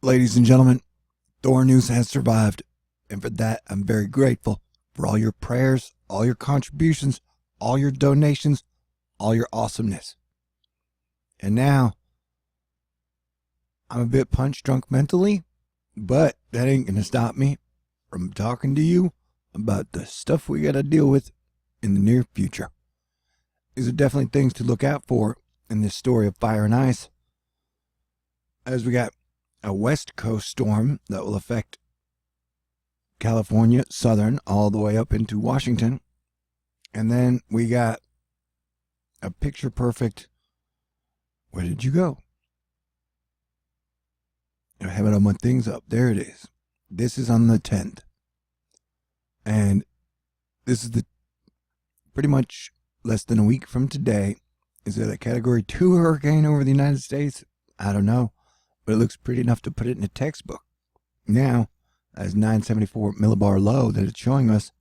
Ladies and gentlemen, Thor News has survived, and for that I'm very grateful for all your prayers, all your contributions, all your donations, all your awesomeness. And now, I'm a bit punch drunk mentally, but that ain't gonna stop me from talking to you about the stuff we gotta deal with in the near future. These are definitely things to look out for in this story of fire and ice, as we got a west coast storm that will affect California, southern, all the way up into Washington. And then we got a picture perfect. Where did you go? I have it on my things up. There it is. This is on the 10th. And this is the pretty much less than a week from today. Is it a category 2 hurricane over the United States? I don't know. But it looks pretty enough to put it in a textbook. Now, as 974 millibar low that it's showing us,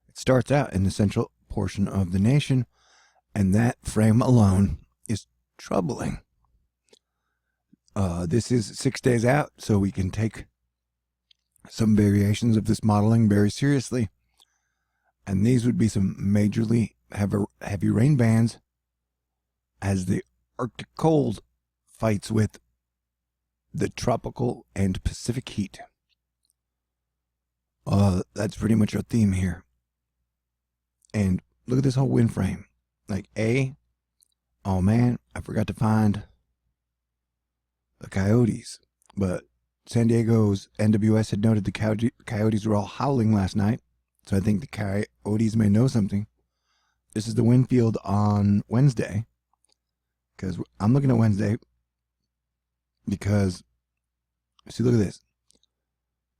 it starts out in the central portion of the nation, and that frame alone is troubling. This is 6 days out, so we can take some variations of this modeling very seriously. And these would be some majorly heavy rain bands as the Arctic cold fights with the tropical and Pacific heat. That's pretty much our theme here. And look at this whole wind frame. Oh man, I forgot to find the coyotes. But San Diego's NWS had noted the coyotes were all howling last night. So I think the coyotes may know something. This is the wind field on Wednesday. Because I'm looking at Wednesday. Because, see, look at this.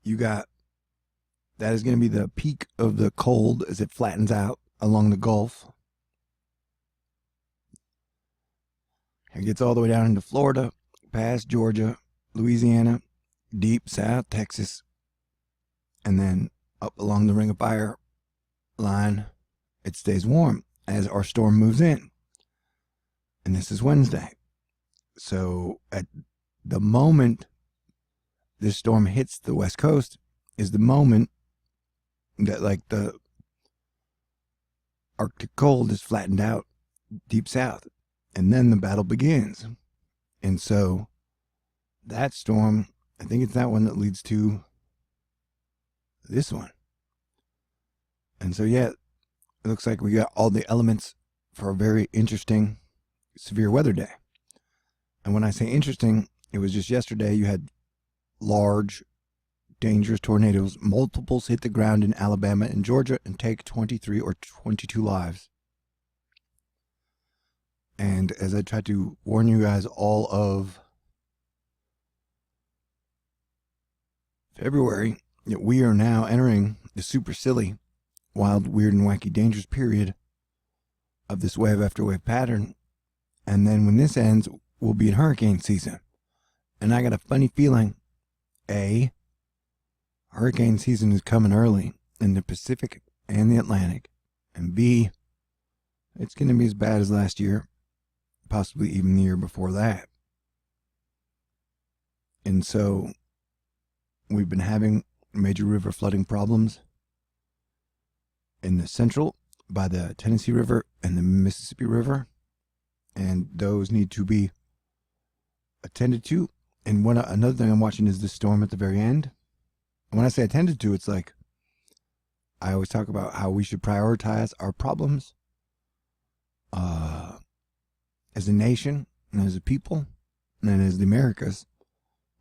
That is going to be the peak of the cold as it flattens out along the Gulf. It gets all the way down into Florida, past Georgia, Louisiana, deep south Texas, and then up along the Ring of Fire line. It stays warm as our storm moves in. And this is Wednesday. So at the moment this storm hits the West Coast is the moment that the Arctic cold is flattened out deep south, and then the battle begins. And so that storm, I think it's that one that leads to this one. And so yeah, it looks like we got all the elements for a very interesting severe weather day. And when I say interesting, it was just yesterday you had large, dangerous tornadoes. Multiples hit the ground in Alabama and Georgia and take 23 or 22 lives. And as I tried to warn you guys all of February, we are now entering the super silly, wild, weird, and wacky, dangerous period of this wave after wave pattern. And then when this ends, we'll be in hurricane season. And I got a funny feeling, A, hurricane season is coming early in the Pacific and the Atlantic. And B, it's going to be as bad as last year, possibly even the year before that. And so we've been having major river flooding problems in the central by the Tennessee River and the Mississippi River. And those need to be attended to. And another thing I'm watching is this storm at the very end. And when I say attended to, it's like I always talk about how we should prioritize our problems as a nation and as a people and as the Americas,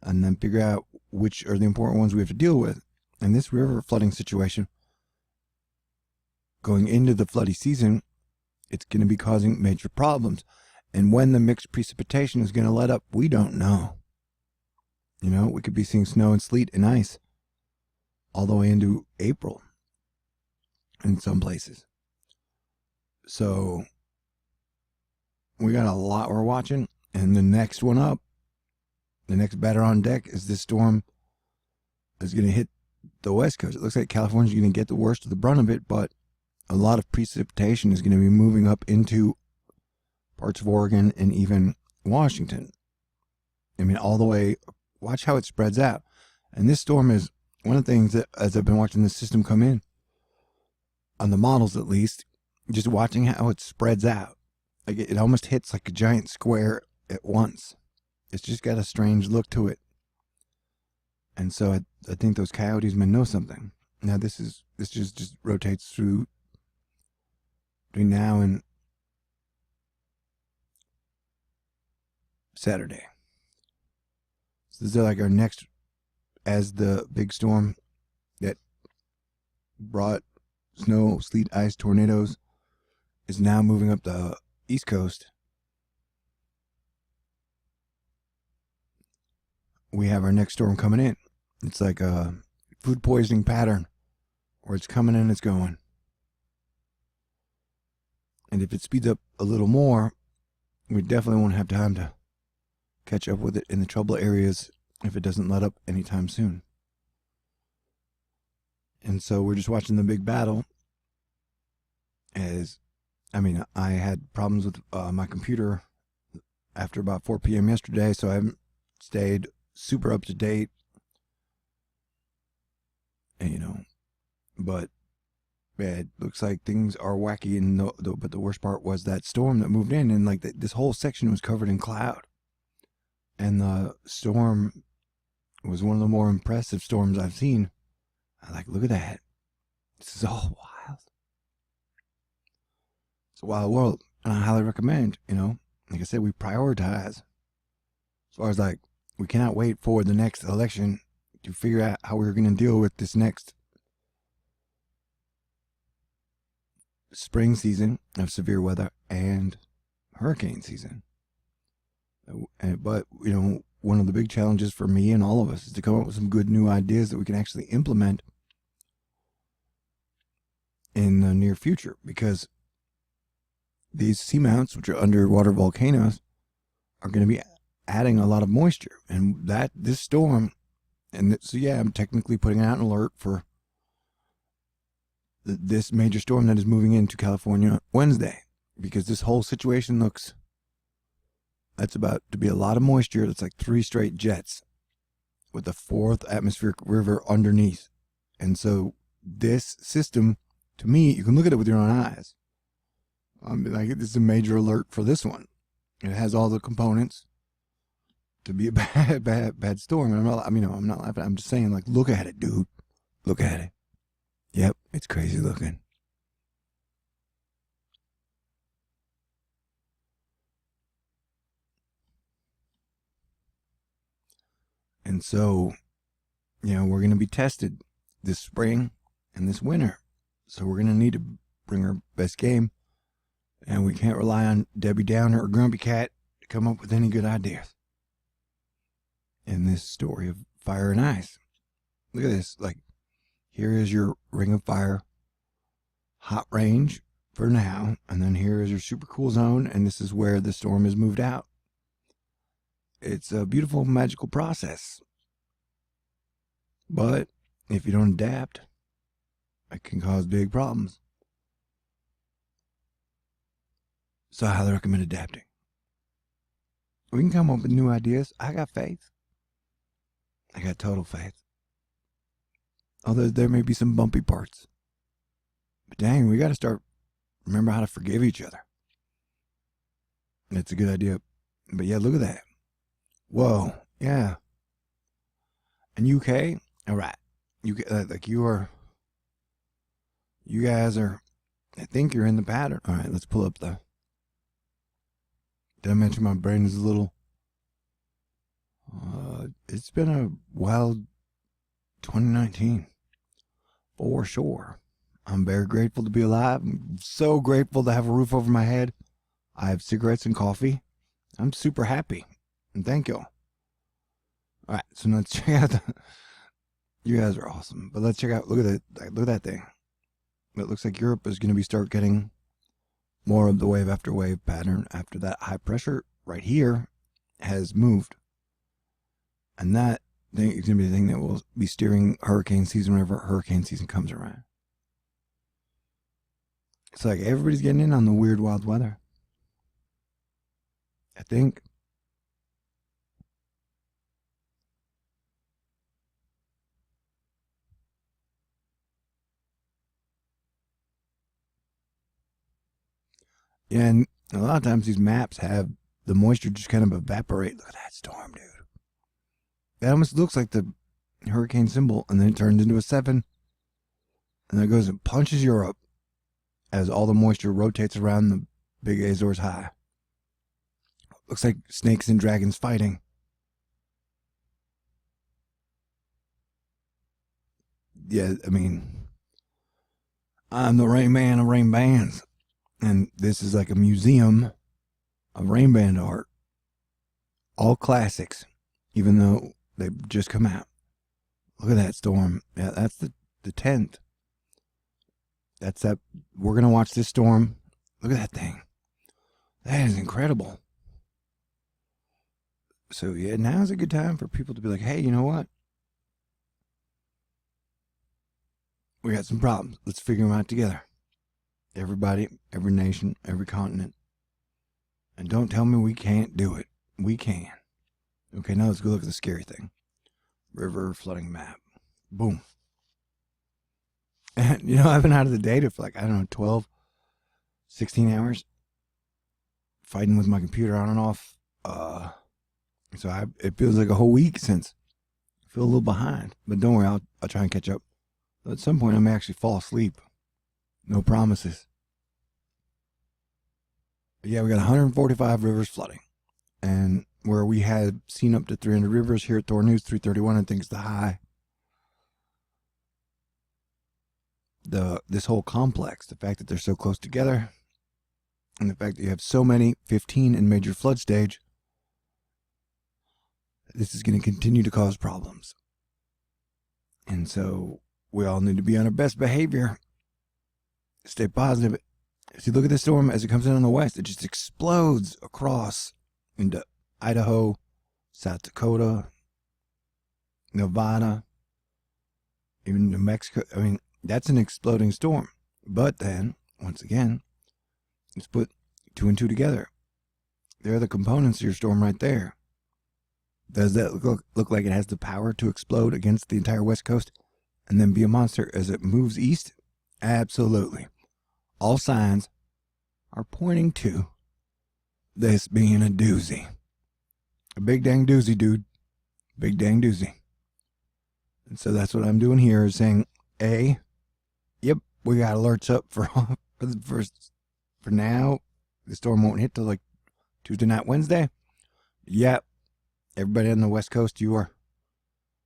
and then figure out which are the important ones we have to deal with. And this river flooding situation, going into the floody season, it's going to be causing major problems. And when the mixed precipitation is going to let up, we don't know. We could be seeing snow and sleet and ice all the way into April in some places. So we got a lot we're watching. And the next one up, the next batter on deck, is this storm is going to hit the West Coast. It looks like California's going to get the worst of the brunt of it, but a lot of precipitation is going to be moving up into parts of Oregon and even Washington. I mean, all the way watch how it spreads out. And this storm is one of the things that, as I've been watching the system come in, on the models at least, just watching how it spreads out. Like it almost hits like a giant square at once. It's just got a strange look to it. And so I think those coyotes may know something. Now this just rotates through between now and Saturday. So this is like our next, as the big storm that brought snow, sleet, ice, tornadoes is now moving up the East Coast. We have our next storm coming in. It's like a food poisoning pattern where it's coming in, it's going. And if it speeds up a little more, we definitely won't have time to catch up with it in the trouble areas if it doesn't let up anytime soon. And so we're just watching the big battle. I had problems with my computer after about 4 p.m. yesterday, so I haven't stayed super up to date. And, but it looks like things are wacky. But the worst part was that storm that moved in, and like this whole section was covered in cloud. And the storm was one of the more impressive storms I've seen. I like, look at that. This is all wild. It's a wild world, and I highly recommend, like I said, we prioritize. As far as like, we cannot wait for the next election to figure out how we're going to deal with this next spring season of severe weather and hurricane season. But, one of the big challenges for me and all of us is to come up with some good new ideas that we can actually implement in the near future, because these seamounts, which are underwater volcanoes, are going to be adding a lot of moisture. And this storm, I'm technically putting out an alert for this major storm that is moving into California Wednesday, because this whole situation that's about to be a lot of moisture. That's like 3 straight jets with the 4th atmospheric river underneath. And so this system, to me, you can look at it with your own eyes. This is a major alert for this one. It has all the components to be a bad storm. And I'm not laughing. I'm just saying, like, look at it, dude. Look at it. Yep, it's crazy looking. And so, we're going to be tested this spring and this winter. So we're going to need to bring our best game. And we can't rely on Debbie Downer or Grumpy Cat to come up with any good ideas in this story of fire and ice. Look at this. Like, here is your ring of fire, hot range for now. And then here is your super cool zone. And this is where the storm is moved out. It's a beautiful, magical process. But if you don't adapt, it can cause big problems. So I highly recommend adapting. We can come up with new ideas. I got faith. I got total faith. Although there may be some bumpy parts. But dang, we got to start remember how to forgive each other. That's a good idea. But yeah, look at that. Whoa, yeah. And UK, all right. You guys are, I think you're in the pattern. All right, let's pull up did I mention my brain is a little, it's been a wild 2019, for sure. I'm very grateful to be alive. I'm so grateful to have a roof over my head. I have cigarettes and coffee. I'm super happy. And thank you. All right, so let's check out you guys are awesome. But let's check out, look at that thing. It looks like Europe is going to start getting more of the wave after wave pattern after that high pressure right here has moved. And that thing is going to be the thing that will be steering hurricane season whenever hurricane season comes around. It's like everybody's getting in on the weird wild weather. I think. And a lot of times these maps have the moisture just kind of evaporate. Look at that storm, dude. That almost looks like the hurricane symbol, and then it turns into a 7. And then it goes and punches Europe as all the moisture rotates around the big Azores High. Looks like snakes and dragons fighting. Yeah, I mean, I'm the rain man of rain bands. And this is like a museum of rain band art. All classics, even though they've just come out. Look at that storm. Yeah, that's the 10th. That's that. We're going to watch this storm. Look at that thing. That is incredible. So, yeah, now's a good time for people to be like, hey, you know what? We got some problems. Let's figure them out together. Everybody, every nation, every continent. And don't tell me we can't do it. We can. Okay, now let's go look at the scary thing. River flooding map. Boom. And, you know, I've been out of the data for like, I don't know, 12, 16 hours. Fighting with my computer on and off. So it feels like a whole week since. I feel a little behind. But don't worry, I'll try and catch up. At some point, I may actually fall asleep. No promises. But yeah, we got 145 rivers flooding. And where we had seen up to 300 rivers, here at Thor News, 331, I think is the high. This whole complex, the fact that they're so close together, and the fact that you have so many, 15 in major flood stage, this is going to continue to cause problems. And so we all need to be on our best behavior. Stay positive. See, look at this storm as it comes in on the west. It just explodes across into Idaho, South Dakota, Nevada, even New Mexico. I mean, that's an exploding storm. But then, once again, let's put 2 and 2 together. They're the components of your storm right there. Does that look like it has the power to explode against the entire West Coast and then be a monster as it moves east? Absolutely. All signs are pointing to this being a doozy. A big dang doozy, dude. Big dang doozy. And so that's what I'm doing here is saying, yep, we got alerts up for now. The storm won't hit till like Tuesday night, Wednesday. Yep. Everybody on the West Coast, you are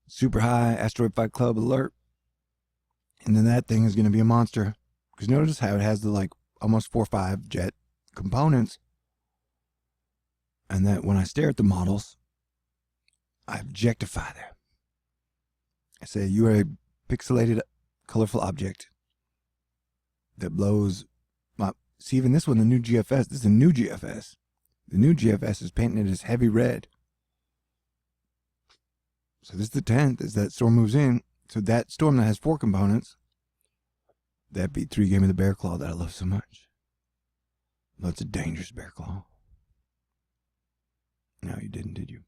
super high asteroid fight club alert. And then that thing is going to be a monster. Because notice how it has the like almost 4 or 5 jet components. And that when I stare at the models, I objectify them. I say, you are a pixelated, colorful object that blows my... See, even this one, the new GFS, this is a new GFS. The new GFS is painting it as heavy red. So this is the 10th as that storm moves in. So that storm that has 4 components, that B3 gave me the bear claw that I love so much. That's a dangerous bear claw. No, you didn't, did you?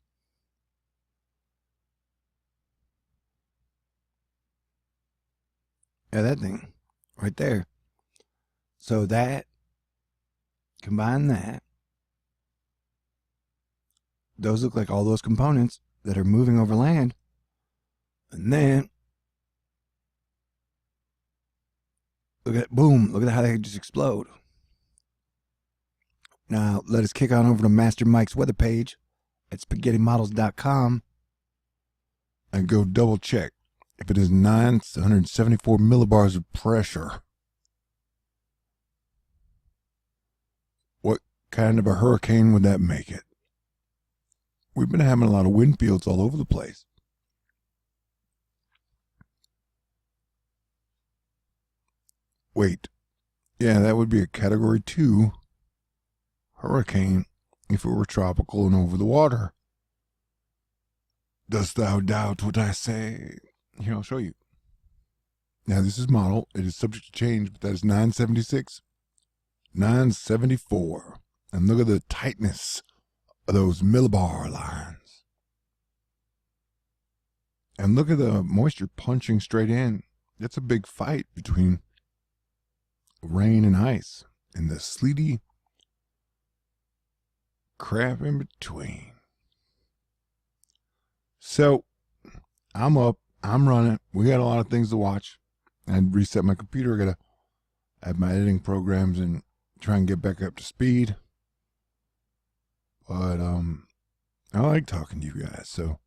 Yeah, that thing right there. So that, combine that, those look like all those components that are moving over land. And then, look at, boom, look at how they just explode. Now, let us kick on over to Master Mike's weather page at spaghettymodels.com and go double check if it is 974 millibars of pressure. What kind of a hurricane would that make it? We've been having a lot of wind fields all over the place. Wait, yeah, that would be a Category 2 hurricane if it were tropical and over the water. Dost thou doubt what I say? Here, I'll show you. Now, this is model. It is subject to change, but that is 976, 974. And look at the tightness of those millibar lines. And look at the moisture punching straight in. That's a big fight between rain and ice in the sleety crap in between. So I'm up, I'm running. We got a lot of things to watch. I had reset my computer. I gotta add my editing programs and try and get back up to speed. But I like talking to you guys, so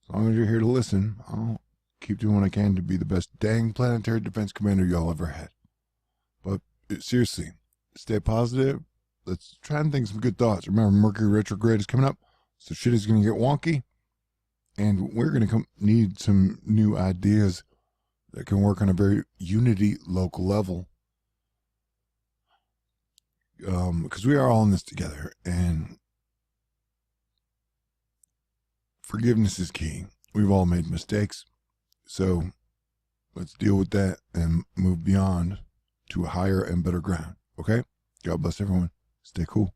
as long as you're here to listen, I'll keep doing what I can to be the best dang planetary defense commander y'all ever had. But seriously, stay positive. Let's try and think some good thoughts. Remember, Mercury retrograde is coming up, so shit is going to get wonky, and we're going to need some new ideas that can work on a very unity local level, because we are all in this together, and forgiveness is key. We've all made mistakes, so let's deal with that and move beyond to a higher and better ground. Okay? God bless everyone. Stay cool.